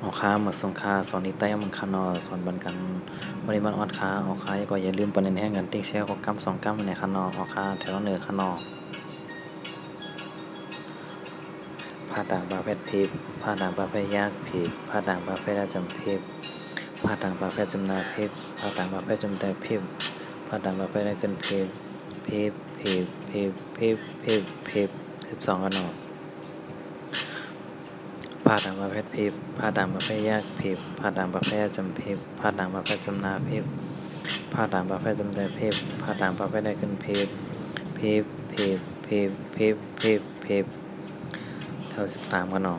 เอาค้าหมดสงค้าสอนนิใต้มันคานอสอนบันกันปริมาณออดค้าเอาค้าก็อย่าลืมปนเน้นแห้งกันติ๊กแชร์ก็กำ2กำในคานอเอาค้าแถวเหนือคานอผ้าต่างประเภทพิบผ้าต่างประเภทยากพิบผ้าต่างประเภทจำพิบผ้าต่างประเภทจำนาพิบผ้าต่างประเภทจำแต่พิบผ้าต่างประเภทได้ขึ้นพิบพิบพิบพิบพิบพิบพิบ12กันอผ้าต่างประเภทพิบผ้าต่างประเภทยากพิบผ้าต่างประเภทจำพิบผ้าต่างประเภทจำนาพิบผ้าต่างประเภทจำแต่พิบผ้าต่างประเภทได้ขึ้นพิบพิบพิบพิบพิบพิบพิบเท่า13กันอ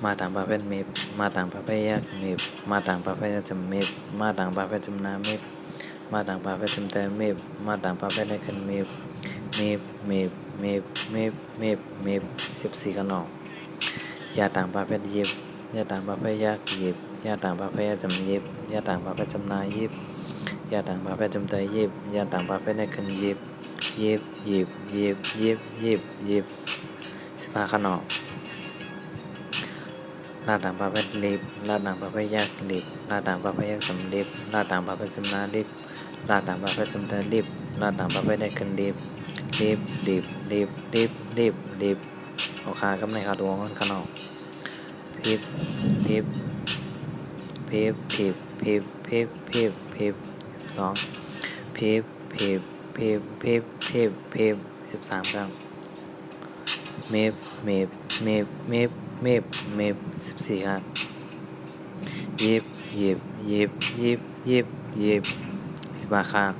มาต่างประเภทมิบมาต่างประเภทยากมิบมาต่างประเภทจำมิบมาต่างประเภทจำนามิบมาต่างประเภทจำแต่มิบมาต่างประเภทได้ขึ้นมิบมิบมิบมิบมิบมิบมิบ14กันอ ยาต่างประเภทยิบยาต่างประเภทยากยิบยาต่างประเภทจำยิบยาต่างประเภทจำนายิบยาต่างประเภทจำเตยยิบยาต่างประเภทในขึ้นยิบยิบยิบยิบยิบยิบยิบ15ขนมลาต่างประเภทลิบลาต่างประเภทยากลิบลาต่างประเภทยากจำลิบลาต่างประเภทจำนาลิบลาต่างประเภทจำเตยลิบลาต่างประเภทในขึ้นลิบลิบลิบลิบลิบลิบลิบเอาคากำในขาดวงขนมพิบพิบพิบพิบพิบพิบพิบพิบ2พิบพิบพิบพิบพิบพิบ13ครับเมฟเมฟเมฟเมฟเมฟเมฟ14ครับยิบยิบยิบยิบยิบยิบ15ครับ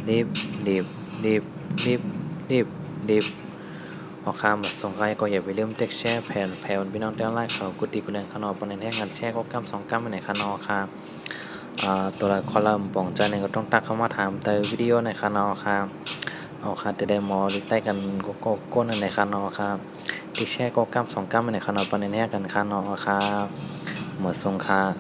ลิบลิบลิบลิบลิบลิบพอข้ามส่งใครก็อย่าไปลืมเต็กแชร์แผ่นพี่น้องเต้าไล่เขากุฏิกุแลนขนอปนแท่งกันแชร์ก็กำ2กำไปไหนขนอครับตัวละครลำป่องใจเนี่ยก็ต้องตักเข้ามาถามแต่วิดีโอในขนอครับเอาครับจะได้มอลิใต้กันโกโก้ในขนอครับติ๊กแชร์ก็กำ2กำไปไหนขนอปนแท่งกันขนอครับหมดส่งครับ